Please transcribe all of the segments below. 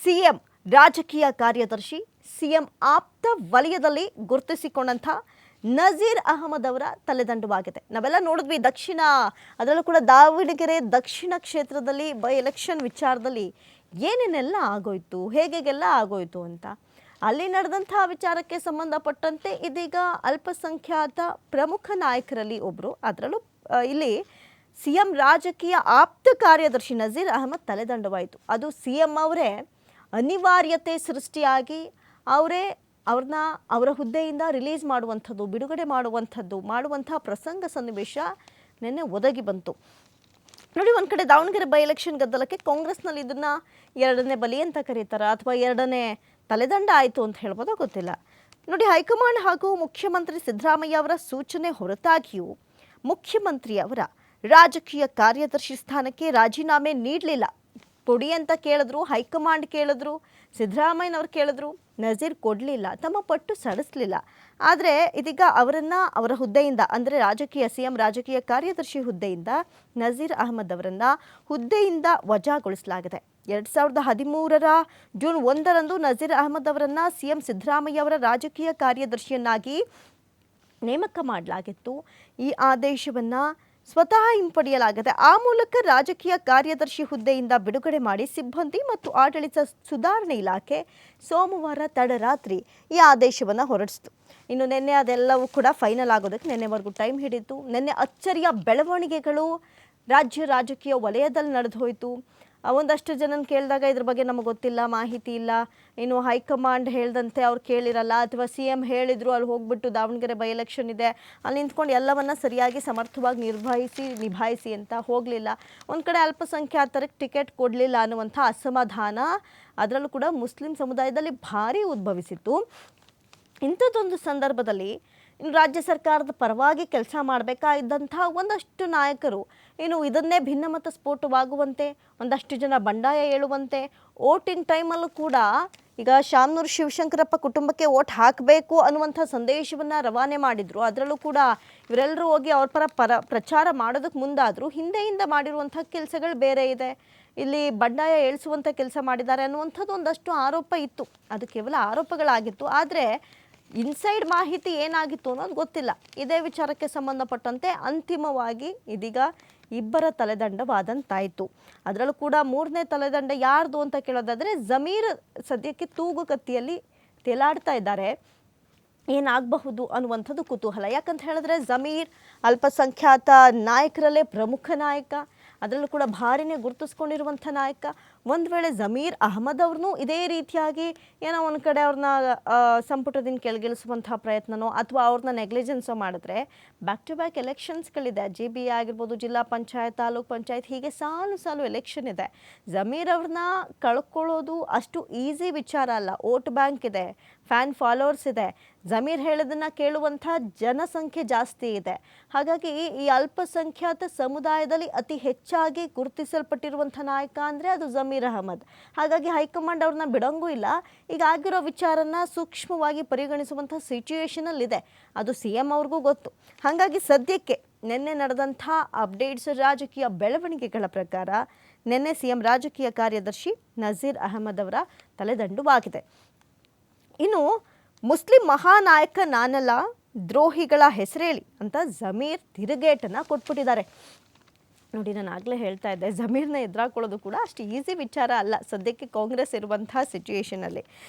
CM ರಾಜಕೀಯ ಕಾರ್ಯದರ್ಶಿ CM ಆಪ್ತ ವಲಯದಲ್ಲಿ ಗುರುತಿಸಿಕೊಂಡಂಥ ನಜೀರ್ ಅಹಮದ್ ಅವರ ತಲೆದಂಡವಾಗಿದೆ. ನಾವೆಲ್ಲ ನೋಡಿದ್ವಿ ದಕ್ಷಿಣ, ಅದರಲ್ಲೂ ಕೂಡ ದಾವಣಗೆರೆ ದಕ್ಷಿಣ ಕ್ಷೇತ್ರದಲ್ಲಿ ಬೈ ಎಲೆಕ್ಷನ್ ವಿಚಾರದಲ್ಲಿ ಏನೇನೆಲ್ಲ ಆಗೋಯ್ತು, ಹೇಗೆಲ್ಲ ಆಗೋಯ್ತು ಅಂತ. ಅಲ್ಲಿ ನಡೆದಂಥ ವಿಚಾರಕ್ಕೆ ಸಂಬಂಧಪಟ್ಟಂತೆ ಇದೀಗ ಅಲ್ಪಸಂಖ್ಯಾತ ಪ್ರಮುಖ ನಾಯಕರಲ್ಲಿ ಒಬ್ಬರು, ಅದರಲ್ಲೂ ಇಲ್ಲಿ ಸಿಎಂ ರಾಜಕೀಯ ಆಪ್ತ ಕಾರ್ಯದರ್ಶಿ ನಜೀರ್ ಅಹಮದ್ ತಲೆದಂಡವಾಯಿತು. ಅದು ಸಿಎಂ ಅವರೇ ಅನಿವಾರ್ಯತೆ ಸೃಷ್ಟಿಯಾಗಿ ಅವ್ರನ್ನ ಅವರ ಹುದ್ದೆಯಿಂದ ರಿಲೀಸ್ ಮಾಡುವಂಥದ್ದು, ಬಿಡುಗಡೆ ಮಾಡುವಂಥ ಪ್ರಸಂಗ ಸನ್ನಿವೇಶ ನಿನ್ನೆ ಒದಗಿ ಬಂತು. ನೋಡಿ, ಒಂದು ಕಡೆ ದಾವಣಗೆರೆ ಬೈ ಎಲೆಕ್ಷನ್ ಗದ್ದಲಕ್ಕೆ ಕಾಂಗ್ರೆಸ್ನಲ್ಲಿ ಇದನ್ನು ಎರಡನೇ ಬಲಿ ಅಂತ ಕರೀತಾರ ಅಥವಾ ಎರಡನೇ ತಲೆದಂಡ ಆಯಿತು ಅಂತ ಹೇಳ್ಬೋದೋ ಗೊತ್ತಿಲ್ಲ. ನೋಡಿ, ಹೈಕಮಾಂಡ್ ಹಾಗೂ ಮುಖ್ಯಮಂತ್ರಿ ಸಿದ್ದರಾಮಯ್ಯ ಅವರ ಸೂಚನೆ ಹೊರತಾಗಿಯೂ ಮುಖ್ಯಮಂತ್ರಿಯವರ ರಾಜಕೀಯ ಕಾರ್ಯದರ್ಶಿ ಸ್ಥಾನಕ್ಕೆ ರಾಜೀನಾಮೆ ನೀಡಲಿಲ್ಲ. ಕೊಡಿ ಅಂತ ಕೇಳಿದ್ರು, ಹೈಕಮಾಂಡ್ ಕೇಳಿದ್ರು, ಸಿದ್ದರಾಮಯ್ಯನವ್ರು ಕೇಳಿದ್ರು, ನಜೀರ್ ಕೊಡಲಿಲ್ಲ, ತಮ್ಮ ಪಟ್ಟು ಸಡಿಸಲಿಲ್ಲ. ಆದರೆ ಇದೀಗ ಅವರ ಹುದ್ದೆಯಿಂದ, ಅಂದರೆ ಸಿಎಂ ರಾಜಕೀಯ ಕಾರ್ಯದರ್ಶಿ ಹುದ್ದೆಯಿಂದ ನಜೀರ್ ಅಹಮದ್ ಅವರನ್ನು ಹುದ್ದೆಯಿಂದ ವಜಾಗೊಳಿಸಲಾಗಿದೆ. 2013 ಜೂನ್ 1 ನಜೀರ್ ಅಹಮದ್ ಅವರನ್ನು ಸಿಎಂ ಸಿದ್ದರಾಮಯ್ಯ ಅವರ ರಾಜಕೀಯ ಕಾರ್ಯದರ್ಶಿಯನ್ನಾಗಿ ನೇಮಕ ಮಾಡಲಾಗಿತ್ತು. ಈ ಆದೇಶವನ್ನು ಸ್ವತಃ ಹಿಂಪಡೆಯಲಾಗಿದೆ. ಆ ಮೂಲಕ ರಾಜಕೀಯ ಕಾರ್ಯದರ್ಶಿ ಹುದ್ದೆಯಿಂದ ಬಿಡುಗಡೆ ಮಾಡಿ ಸಿಬ್ಬಂದಿ ಮತ್ತು ಆಡಳಿತ ಸುಧಾರಣೆ ಇಲಾಖೆ ಸೋಮವಾರ ತಡರಾತ್ರಿ ಈ ಆದೇಶವನ್ನು ಹೊರಡಿಸಿತು. ಇನ್ನು ನಿನ್ನೆ ಅದೆಲ್ಲವೂ ಕೂಡ ಫೈನಲ್ ಆಗೋದಕ್ಕೆ ನಿನ್ನೆವರೆಗೂ ಟೈಮ್ ಹಿಡಿತು. ನಿನ್ನೆ ಅಚ್ಚರಿಯ ಬೆಳವಣಿಗೆಗಳು ರಾಜ್ಯ ರಾಜಕೀಯ ವಲಯದಲ್ಲಿ ನಡೆದು ಹೋಯಿತು. ಒಂದಷ್ಟು ಜನನ ಕೇಳಿದಾಗ ಇದ್ರ ಬಗ್ಗೆ ನಮಗೆ ಗೊತ್ತಿಲ್ಲ, ಮಾಹಿತಿ ಇಲ್ಲ, ಇನ್ನು ಹೈಕಮಾಂಡ್ ಹೇಳ್ದಂತೆ ಅವ್ರು ಕೇಳಿರಲ್ಲ, ಅಥವಾ ಸಿಎಂ ಹೇಳಿದ್ರು ಅಲ್ಲಿ ಹೋಗ್ಬಿಟ್ಟು ದಾವಣಗೆರೆ ಬೈ ಎಲೆಕ್ಷನ್ ಇದೆ ಅಲ್ಲಿ ನಿಂತ್ಕೊಂಡು ಎಲ್ಲವನ್ನ ಸರಿಯಾಗಿ ಸಮರ್ಥವಾಗಿ ನಿಭಾಯಿಸಿ ಅಂತ ಹೋಗಲಿಲ್ಲ. ಒಂದು ಕಡೆ ಅಲ್ಪಸಂಖ್ಯಾತರಿಗೆ ಟಿಕೆಟ್ ಕೊಡಲಿಲ್ಲ ಅನ್ನುವಂಥ ಅಸಮಾಧಾನ ಅದರಲ್ಲೂ ಕೂಡ ಮುಸ್ಲಿಂ ಸಮುದಾಯದಲ್ಲಿ ಭಾರಿ ಉದ್ಭವಿಸಿತ್ತು. ಇಂಥದ್ದೊಂದು ಸಂದರ್ಭದಲ್ಲಿ ಇನ್ನು ರಾಜ್ಯ ಸರ್ಕಾರದ ಪರವಾಗಿ ಕೆಲಸ ಮಾಡಬೇಕಾದಂಥ ಒಂದಷ್ಟು ನಾಯಕರು ಇದನ್ನೇ ಭಿನ್ನಮತ ಸ್ಫೋಟವಾಗುವಂತೆ, ಒಂದಷ್ಟು ಜನ ಬಂಡಾಯ ಏಳುವಂತೆ, ವೋಟಿಂಗ್ ಟೈಮಲ್ಲೂ ಕೂಡ ಈಗ ಶಾಮನೂರು ಶಿವಶಂಕರಪ್ಪ ಕುಟುಂಬಕ್ಕೆ ವೋಟ್ ಹಾಕಬೇಕು ಅನ್ನುವಂಥ ಸಂದೇಶವನ್ನು ರವಾನೆ ಮಾಡಿದರು. ಅದರಲ್ಲೂ ಕೂಡ ಇವರೆಲ್ಲರೂ ಹೋಗಿ ಅವ್ರ ಪ್ರಚಾರ ಮಾಡೋದಕ್ಕೆ ಮುಂದಾದರೂ ಹಿಂದೆಯಿಂದ ಮಾಡಿರುವಂಥ ಕೆಲಸಗಳು ಬೇರೆ ಇದೆ, ಇಲ್ಲಿ ಬಂಡಾಯ ಏಳಿಸುವಂಥ ಕೆಲಸ ಮಾಡಿದ್ದಾರೆ ಅನ್ನುವಂಥದ್ದು ಒಂದಷ್ಟು ಆರೋಪ ಇತ್ತು. ಅದು ಕೇವಲ ಆರೋಪಗಳಾಗಿತ್ತು. ಆದರೆ ಇನ್ಸೈಡ್ ಮಾಹಿತಿ ಏನಾಗಿತ್ತು ಅನ್ನೋದು ಗೊತ್ತಿಲ್ಲ. ಇದೇ ವಿಚಾರಕ್ಕೆ ಸಂಬಂಧಪಟ್ಟಂತೆ ಅಂತಿಮವಾಗಿ ಇದೀಗ ಇಬ್ಬರ ತಲೆದಂಡವಾದಂತಾಯಿತು. ಅದರಲ್ಲೂ ಕೂಡ ಮೂರನೇ ತಲೆದಂಡ ಯಾರ್ದು ಅಂತ ಕೇಳೋದಾದರೆ ಜಮೀರ್ ಸದ್ಯಕ್ಕೆ ತೂಗುಕತ್ತಿಯಲ್ಲಿ ತೇಲಾಡ್ತಾ ಇದ್ದಾರೆ. ಏನಾಗಬಹುದು ಅನ್ನುವಂಥದ್ದು ಕುತೂಹಲ. ಯಾಕಂತ ಹೇಳಿದ್ರೆ ಜಮೀರ್ ಅಲ್ಪಸಂಖ್ಯಾತ ನಾಯಕರಲ್ಲೇ ಪ್ರಮುಖ ನಾಯಕ, ಅದರಲ್ಲೂ ಕೂಡ ಭಾರಿನೇ ಗುರುತಿಸ್ಕೊಂಡಿರುವಂಥ ನಾಯಕ. ಒಂದು ವೇಳೆ ಜಮೀರ್ ಅಹಮದ್ ಅವ್ರನ್ನೂ ಇದೇ ರೀತಿಯಾಗಿ ಏನೋ ಒಂದು ಕಡೆ ಅವ್ರನ್ನ ಸಂಪುಟದಿಂದ ಕೆಳಗಿಳಿಸುವಂಥ ಪ್ರಯತ್ನನೋ ಅಥವಾ ಅವ್ರನ್ನ ನೆಗ್ಲಿಜೆನ್ಸೋ ಮಾಡಿದ್ರೆ ಬ್ಯಾಕ್ ಟು ಬ್ಯಾಕ್ ಎಲೆಕ್ಷನ್ಸ್ಗಳಿದೆ. JB ಆಗಿರ್ಬೋದು, ಜಿಲ್ಲಾ ಪಂಚಾಯತ್, ತಾಲೂಕ್ ಪಂಚಾಯತ್, ಹೀಗೆ ಸಾಲು ಎಲೆಕ್ಷನ್ ಇದೆ. ಜಮೀರ್ ಅವ್ರನ್ನ ಕಳ್ಕೊಳ್ಳೋದು ಅಷ್ಟು ಈಸಿ ವಿಚಾರ ಅಲ್ಲ. ವೋಟ್ ಬ್ಯಾಂಕ್ ಇದೆ, ಫ್ಯಾನ್ ಫಾಲೋವರ್ಸ್ ಇದೆ, ಜಮೀರ್ ಹೇಳೋದನ್ನು ಕೇಳುವಂಥ ಜನಸಂಖ್ಯೆ ಜಾಸ್ತಿ ಇದೆ. ಹಾಗಾಗಿ ಈ ಅಲ್ಪಸಂಖ್ಯಾತ ಸಮುದಾಯದಲ್ಲಿ ಅತಿ ಹೆಚ್ಚಾಗಿ ಗುರುತಿಸಲ್ಪಟ್ಟಿರುವಂಥ ನಾಯಕ ಅಂದರೆ ಅದು ಜಮೀರ್ ಅಹಮದ್. ಹಾಗಾಗಿ ಹೈಕಮಾಂಡ್ ಅವ್ರನ್ನ ಬಿಡೋಂಗೂ ಇಲ್ಲ. ಈಗ ಆಗಿರೋ ವಿಚಾರನ ಸೂಕ್ಷ್ಮವಾಗಿ ಪರಿಗಣಿಸುವಂಥ ಸಿಚುವೇಶನಲ್ಲಿದೆ. ಅದು CM ಅವ್ರಿಗೂ ಗೊತ್ತು. ಹಾಗಾಗಿ ಸದ್ಯಕ್ಕೆ ನಿನ್ನೆ ನಡೆದಂಥ ಅಪ್ಡೇಟ್ಸ್, ರಾಜಕೀಯ ಬೆಳವಣಿಗೆಗಳ ಪ್ರಕಾರ ನಿನ್ನೆ CM ರಾಜಕೀಯ ಕಾರ್ಯದರ್ಶಿ ನಜೀರ್ ಅಹಮದ್ ಅವರ ತಲೆದಂಡವಾಗಿದೆ. ಇನ್ನು ಮುಸ್ಲಿಂ ಮಹಾನಾಯಕ ನಾನಲ್ಲ, ದ್ರೋಹಿಗಳ ಹೆಸರೇಳಿ ಅಂತ ಜಮೀರ್ ತಿರುಗೇಟನ್ನು ಕೊಟ್ಬಿಟ್ಟಿದ್ದಾರೆ. ನೋಡಿ, ನಾನು ಆಗಲೇ ಹೇಳ್ತಾ ಇದ್ದೆ, ಜಮೀರ್ನ ಎದುರಾಕೊಳ್ಳೋದು ಕೂಡ ಅಷ್ಟು ಈಸಿ ವಿಚಾರ ಅಲ್ಲ ಸದ್ಯಕ್ಕೆ ಕಾಂಗ್ರೆಸ್ ಇರುವಂಥ ಸಿಚುಯೇಷನಲ್ಲಿ.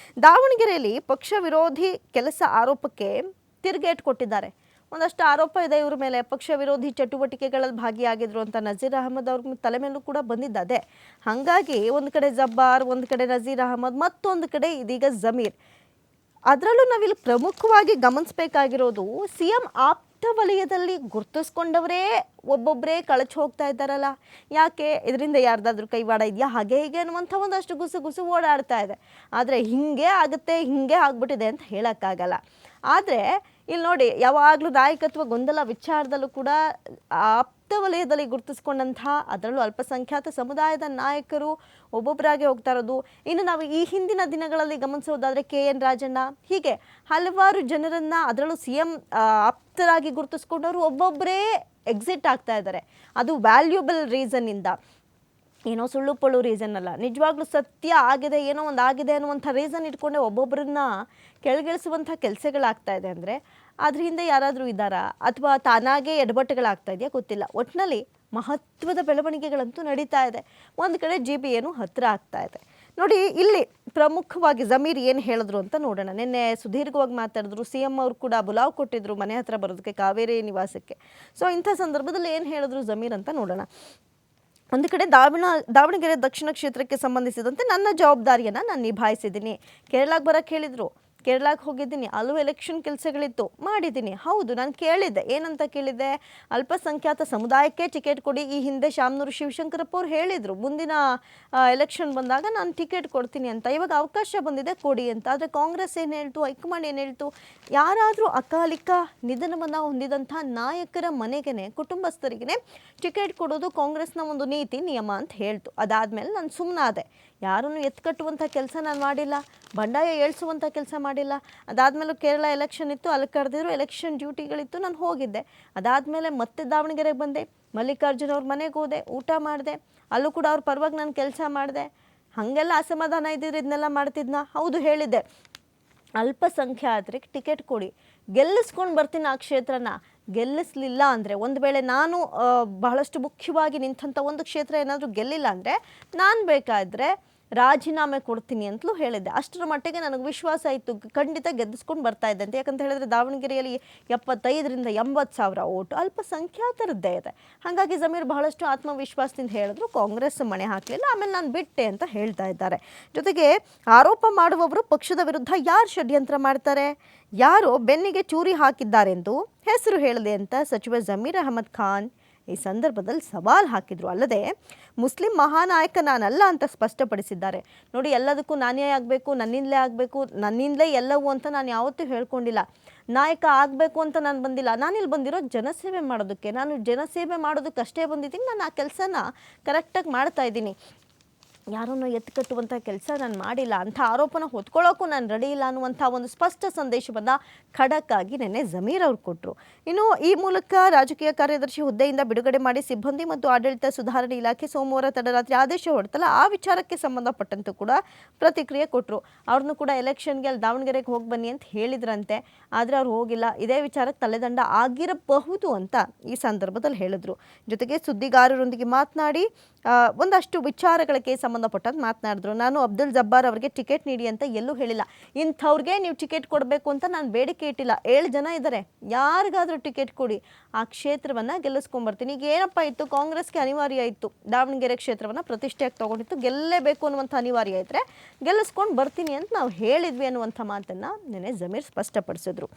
ದಾವಣಗೆರೆಯಲ್ಲಿ ಪಕ್ಷ ವಿರೋಧಿ ಕೆಲಸ ಆರೋಪಕ್ಕೆ ತಿರುಗೇಟು ಕೊಟ್ಟಿದ್ದಾರೆ. ಒಂದಷ್ಟು ಆರೋಪ ಇದೆ ಇವ್ರ ಮೇಲೆ, ಪಕ್ಷ ವಿರೋಧಿ ಚಟುವಟಿಕೆಗಳಲ್ಲಿ ಭಾಗಿಯಾಗಿದ್ರು ಅಂತ ನಜೀರ್ ಅಹಮದ್ ಅವ್ರ ತಲೆ ಮೇಲೂ ಕೂಡ ಬಂದಿದ್ದದೆ. ಹಾಗಾಗಿ ಒಂದು ಕಡೆ ಜಬ್ಬಾರ್, ಒಂದು ಕಡೆ ನಜೀರ್ ಅಹಮದ್, ಮತ್ತೊಂದು ಕಡೆ ಇದೀಗ ಜಮೀರ್. ಅದರಲ್ಲೂ ನಾವಿಲ್ಲಿ ಪ್ರಮುಖವಾಗಿ ಗಮನಿಸಬೇಕಾಗಿರೋದು CM ಆಪ್ತ ವಲಯದಲ್ಲಿ ಗುರುತಿಸ್ಕೊಂಡವರೇ ಒಬ್ಬೊಬ್ಬರೇ ಕಳಚಿ ಹೋಗ್ತಾ ಇದ್ದಾರಲ್ಲ. ಯಾಕೆ? ಇದರಿಂದ ಯಾರ್ದಾದ್ರೂ ಕೈವಾಡ ಇದೆಯಾ, ಹಾಗೆ ಹೀಗೆ ಅನ್ನುವಂಥ ಒಂದಷ್ಟು ಗುಸು ಓಡಾಡ್ತಾ ಇದೆ. ಆದರೆ ಹಿಂಗೆ ಆಗುತ್ತೆ, ಹಿಂಗೆ ಆಗ್ಬಿಟ್ಟಿದೆ ಅಂತ ಹೇಳೋಕ್ಕಾಗಲ್ಲ. ಆದರೆ ಇಲ್ಲಿ ನೋಡಿ, ಯಾವಾಗಲೂ ನಾಯಕತ್ವ ಗೊಂದಲ ವಿಚಾರದಲ್ಲೂ ಕೂಡ ಆಪ್ತ ವಲಯದಲ್ಲಿ ಗುರುತಿಸ್ಕೊಂಡಂಥ, ಅದರಲ್ಲೂ ಅಲ್ಪಸಂಖ್ಯಾತ ಸಮುದಾಯದ ನಾಯಕರು ಒಬ್ಬೊಬ್ಬರಾಗೆ ಹೋಗ್ತಾ ಇರೋದು. ಇನ್ನು ನಾವು ಈ ಹಿಂದಿನ ದಿನಗಳಲ್ಲಿ ಗಮನಿಸೋದಾದರೆ KN ರಾಜಣ್ಣ, ಹೀಗೆ ಹಲವಾರು ಜನರನ್ನು, ಅದರಲ್ಲೂ CM ಆಪ್ತರಾಗಿ ಗುರುತಿಸ್ಕೊಂಡವರು ಒಬ್ಬೊಬ್ಬರೇ ಎಕ್ಸಿಟ್ ಆಗ್ತಾ ಇದ್ದಾರೆ. ಅದು ವ್ಯಾಲ್ಯೂಬಲ್ ರೀಸನ್ನಿಂದ. ಏನೋ ಸುಳ್ಳು ಪಳ್ಳು ರೀಸನ್ ಅಲ್ಲ, ನಿಜವಾಗ್ಲೂ ಸತ್ಯ ಆಗಿದೆ, ಏನೋ ಒಂದು ಆಗಿದೆ ಅನ್ನುವಂಥ ರೀಸನ್ ಇಟ್ಕೊಂಡೆ ಒಬ್ಬೊಬ್ಬರನ್ನ ಕೆಳಗಿಳಿಸುವಂಥ ಕೆಲಸಗಳಾಗ್ತಾ ಇದೆ ಅಂದರೆ ಅದ್ರ ಹಿಂದೆ ಯಾರಾದರೂ ಇದ್ದಾರಾ ಅಥವಾ ತಾನಾಗೇ ಎಡವಟ್ಟುಗಳಾಗ್ತಾ ಇದೆಯಾ ಗೊತ್ತಿಲ್ಲ. ಒಟ್ಟಿನಲ್ಲಿ ಮಹತ್ವದ ಬೆಳವಣಿಗೆಗಳಂತೂ ನಡೀತಾ ಇದೆ. ಒಂದು ಕಡೆ GB ಏನು ಹತ್ತಿರ ಆಗ್ತಾ ಇದೆ. ನೋಡಿ ಇಲ್ಲಿ ಪ್ರಮುಖವಾಗಿ ಜಮೀರ್ ಏನು ಹೇಳಿದ್ರು ಅಂತ ನೋಡೋಣ. ನಿನ್ನೆ ಸುದೀರ್ಘವಾಗಿ ಮಾತಾಡಿದ್ರು, CM ಅವರು ಕೂಡ ಬುಲಾವ್ ಕೊಟ್ಟಿದ್ರು ಮನೆ ಹತ್ರ ಬರೋದಕ್ಕೆ, ಕಾವೇರಿ ನಿವಾಸಕ್ಕೆ. ಸೊ ಇಂಥ ಸಂದರ್ಭದಲ್ಲಿ ಏನು ಹೇಳಿದ್ರು ಜಮೀರ್ ಅಂತ ನೋಡೋಣ. ಒಂದು ಕಡೆ ದಾವಣಗೆರೆ ದಕ್ಷಿಣ ಕ್ಷೇತ್ರಕ್ಕೆ ಸಂಬಂಧಿಸಿದಂತೆ ನನ್ನ ಜವಾಬ್ದಾರಿಯನ್ನು ನಾನು ನಿಭಾಯಿಸಿದ್ದೀನಿ. ಕೇರಳಕ್ಕೆ ಬರೋಕ್ಕೆ ಹೇಳಿದರು, ಕೇರಳಕ್ಕೆ ಹೋಗಿದ್ದೀನಿ, ಅಲ್ಲೂ ಎಲೆಕ್ಷನ್ ಕೆಲಸಗಳಿತ್ತು, ಮಾಡಿದ್ದೀನಿ. ಹೌದು, ನಾನು ಕೇಳಿದ್ದೆ, ಏನಂತ ಕೇಳಿದ್ದೆ, ಅಲ್ಪಸಂಖ್ಯಾತ ಸಮುದಾಯಕ್ಕೆ ಟಿಕೆಟ್ ಕೊಡಿ. ಈ ಹಿಂದೆ ಶಾಮನೂರು ಶಿವಶಂಕರಪ್ಪ ಅವ್ರು ಹೇಳಿದರು ಮುಂದಿನ ಎಲೆಕ್ಷನ್ ಬಂದಾಗ ನಾನು ಟಿಕೆಟ್ ಕೊಡ್ತೀನಿ ಅಂತ. ಇವಾಗ ಅವಕಾಶ ಬಂದಿದೆ, ಕೊಡಿ ಅಂತ. ಆದರೆ ಕಾಂಗ್ರೆಸ್ ಏನು ಹೇಳ್ತು, ಹೈಕಮಾಂಡ್ ಏನು ಹೇಳ್ತು, ಯಾರಾದರೂ ಅಕಾಲಿಕ ನಿಧನವನ್ನು ಹೊಂದಿದಂಥ ನಾಯಕರ ಮನೆಗೆ, ಕುಟುಂಬಸ್ಥರಿಗೆ ಟಿಕೆಟ್ ಕೊಡೋದು ಕಾಂಗ್ರೆಸ್ನ ಒಂದು ನೀತಿ ನಿಯಮ ಅಂತ ಹೇಳ್ತು. ಅದಾದಮೇಲೆ ನಾನು ಸುಮ್ಮನಾದೆ. ಯಾರನ್ನು ಎತ್ಕಟ್ಟುವಂಥ ಕೆಲಸ ನಾನು ಮಾಡಿಲ್ಲ, ಬಂಡಾಯ ಏಳಿಸುವಂಥ ಕೆಲಸ ಮಾಡಿಲ್ಲ. ಅದಾದಮೇಲೆ ಕೇರಳ ಎಲೆಕ್ಷನ್ ಇತ್ತು, ಅಲ್ಲಿ ಕರೆದಿದ್ರು, ಎಲೆಕ್ಷನ್ ಡ್ಯೂಟಿಗಳಿತ್ತು, ನಾನು ಹೋಗಿದ್ದೆ. ಅದಾದಮೇಲೆ ಮತ್ತೆ ದಾವಣಗೆರೆಗೆ ಬಂದೆ, ಮಲ್ಲಿಕಾರ್ಜುನ್ ಅವ್ರ ಮನೆಗೆ ಹೋದೆ, ಊಟ ಮಾಡಿದೆ, ಅಲ್ಲೂ ಕೂಡ ಅವ್ರ ಪರವಾಗಿ ನಾನು ಕೆಲಸ ಮಾಡಿದೆ. ಹಾಗೆಲ್ಲ ಅಸಮಾಧಾನ ಇದ್ದಿದ್ರೆ ಇದನ್ನೆಲ್ಲ ಮಾಡ್ತಿದ್ನ? ಹೌದು, ಹೇಳಿದ್ದೆ, ಅಲ್ಪಸಂಖ್ಯಾತರಿಗೆ ಟಿಕೆಟ್ ಕೊಡಿ, ಗೆಲ್ಲಿಸ್ಕೊಂಡು ಬರ್ತೀನಿ ಆ ಕ್ಷೇತ್ರನ. ಗೆಲ್ಲಿಸಲಿಲ್ಲ ಅಂದರೆ, ಒಂದು ವೇಳೆ ನಾನು ಬಹಳಷ್ಟು ಮುಖ್ಯವಾಗಿ ನಿಂತಂಥ ಒಂದು ಕ್ಷೇತ್ರ ಏನಾದರೂ ಗೆಲ್ಲಿಲ್ಲ ಅಂದರೆ ನಾನು ಬೇಕಾದರೆ ರಾಜೀನಾಮೆ ಕೊಡ್ತೀನಿ ಅಂತಲೂ ಹೇಳಿದ್ದೆ. ಅಷ್ಟರ ಮಟ್ಟಿಗೆ ನನಗೆ ವಿಶ್ವಾಸ ಇತ್ತು, ಖಂಡಿತ ಗೆದ್ದಿಸ್ಕೊಂಡು ಬರ್ತಾ ಇದ್ದೆ ಅಂತ. ಯಾಕಂತ ಹೇಳಿದ್ರೆ ದಾವಣಗೆರೆಯಲ್ಲಿ 75,000 ರಿಂದ 80,000 ಓಟು ಅಲ್ಪಸಂಖ್ಯಾತರದ್ದೇ ಇದೆ. ಹಾಗಾಗಿ ಜಮೀರ್ ಬಹಳಷ್ಟು ಆತ್ಮವಿಶ್ವಾಸದಿಂದ ಹೇಳಿದ್ರು, ಕಾಂಗ್ರೆಸ್ ಮಣೆ ಹಾಕಲಿಲ್ಲ, ಆಮೇಲೆ ನಾನು ಬಿಟ್ಟೆ ಅಂತ ಹೇಳ್ತಾ ಇದ್ದಾರೆ. ಜೊತೆಗೆ ಆರೋಪ ಮಾಡುವವರು ಪಕ್ಷದ ವಿರುದ್ಧ ಯಾರು ಷಡ್ಯಂತ್ರ ಮಾಡ್ತಾರೆ, ಯಾರೋ ಬೆನ್ನಿಗೆ ಚೂರಿ ಹಾಕಿದ್ದಾರೆಂದು ಹೆಸರು ಹೇಳಿದೆ ಅಂತ ಸಚಿವ ಜಮೀರ್ ಅಹಮದ್ ಖಾನ್ ಈ ಸಂದರ್ಭದಲ್ಲಿ ಸವಾಲ್ ಹಾಕಿದ್ರು. ಅಲ್ಲದೆ ಮುಸ್ಲಿಂ ಮಹಾನಾಯಕ ನಾನಲ್ಲ ಅಂತ ಸ್ಪಷ್ಟಪಡಿಸಿದ್ದಾರೆ. ನೋಡಿ, ಎಲ್ಲದಕ್ಕೂ ನಾನೇ ಆಗಬೇಕು, ನನ್ನಿಂದಲೇ ಆಗಬೇಕು, ನನ್ನಿಂದಲೇ ಎಲ್ಲವೂ ಅಂತ ನಾನು ಯಾವತ್ತೂ ಹೇಳ್ಕೊಂಡಿಲ್ಲ. ನಾಯಕ ಆಗಬೇಕು ಅಂತ ನಾನು ಬಂದಿಲ್ಲ. ನಾನಿಲ್ಲಿ ಬಂದಿರೋ ಜನಸೇವೆ ಮಾಡೋದಕ್ಕೆ. ನಾನು ಜನಸೇವೆ ಮಾಡೋದಕ್ಕಷ್ಟೇ ಬಂದಿದ್ದೀನಿ. ನಾನು ಆ ಕೆಲಸನ ಕರೆಕ್ಟಾಗಿ ಮಾಡ್ತಾ ಇದ್ದೀನಿ. ಯಾರನ್ನು ಎತ್ಕಟ್ಟುವಂಥ ಕೆಲಸ ನಾನು ಮಾಡಿಲ್ಲ, ಅಂಥ ಆರೋಪನ ಹೊತ್ಕೊಳ್ಳೋಕ್ಕೂ ನಾನು ರೆಡಿ ಇಲ್ಲ ಅನ್ನುವಂಥ ಒಂದು ಸ್ಪಷ್ಟ ಸಂದೇಶವನ್ನು ಖಡಕ್ ಆಗಿ ನೆನ್ನೆ ಜಮೀರ್ ಅವರು ಕೊಟ್ಟರು. ಇನ್ನು ಈ ಮೂಲಕ ರಾಜಕೀಯ ಕಾರ್ಯದರ್ಶಿ ಹುದ್ದೆಯಿಂದ ಬಿಡುಗಡೆ ಮಾಡಿ ಸಿಬ್ಬಂದಿ ಮತ್ತು ಆಡಳಿತ ಸುಧಾರಣೆ ಇಲಾಖೆ ಸೋಮವಾರ ತಡರಾತ್ರಿ ಆದೇಶ ಹೊರಡ್ತಲ್ಲ, ಆ ವಿಚಾರಕ್ಕೆ ಸಂಬಂಧಪಟ್ಟಂತೂ ಕೂಡ ಪ್ರತಿಕ್ರಿಯೆ ಕೊಟ್ಟರು. ಅವ್ರನ್ನೂ ಕೂಡ ಎಲೆಕ್ಷನ್ಗೆ ಅಲ್ಲಿ ದಾವಣಗೆರೆಗೆ ಹೋಗಿ ಬನ್ನಿ ಅಂತ ಹೇಳಿದ್ರಂತೆ, ಆದರೆ ಅವ್ರು ಹೋಗಿಲ್ಲ. ಇದೇ ವಿಚಾರಕ್ಕೆ ತಲೆದಂಡ ಆಗಿರಬಹುದು ಅಂತ ಈ ಸಂದರ್ಭದಲ್ಲಿ ಹೇಳಿದ್ರು. ಜೊತೆಗೆ ಸುದ್ದಿಗಾರರೊಂದಿಗೆ ಮಾತನಾಡಿ ಒಂದಷ್ಟು ವಿಚಾರಗಳಿಗೆ ಸಂಬಂಧಪಟ್ಟಂತೆ ಮಾತನಾಡಿದ್ರು. ನಾನು ಅಬ್ದುಲ್ ಜಬ್ಬಾರ್ ಅವರಿಗೆ ಟಿಕೆಟ್ ನೀಡಿ ಅಂತ ಎಲ್ಲೂ ಹೇಳಿಲ್ಲ. ಇಂಥವ್ರಿಗೆ ನೀವು ಟಿಕೆಟ್ ಕೊಡಬೇಕು ಅಂತ ನಾನು ಬೇಡಿಕೆ ಇಟ್ಟಿಲ್ಲ. 7 ಜನ ಇದ್ದಾರೆ, ಯಾರಿಗಾದರೂ ಟಿಕೆಟ್ ಕೊಡಿ, ಆ ಕ್ಷೇತ್ರವನ್ನು ಗೆಲ್ಲಿಸ್ಕೊಂಡ್ಬರ್ತೀನಿ. ಈಗ ಏನಪ್ಪ ಇತ್ತು, ಕಾಂಗ್ರೆಸ್ಗೆ ಅನಿವಾರ್ಯ ಇತ್ತು, ದಾವಣಗೆರೆ ಕ್ಷೇತ್ರವನ್ನು ಪ್ರತಿಷ್ಠೆಯಾಗಿ ತೊಗೊಂಡಿತ್ತು, ಗೆಲ್ಲಲೇಬೇಕು ಅನ್ನುವಂಥ ಅನಿವಾರ್ಯ ಇದ್ದರೆ ಗೆಲ್ಲಿಸ್ಕೊಂಡು ಬರ್ತೀನಿ ಅಂತ ನಾವು ಹೇಳಿದ್ವಿ ಅನ್ನುವಂಥ ಮಾತನ್ನು ನೆನ್ನೆ ಜಮೀರ್ ಸ್ಪಷ್ಟಪಡಿಸಿದ್ರು.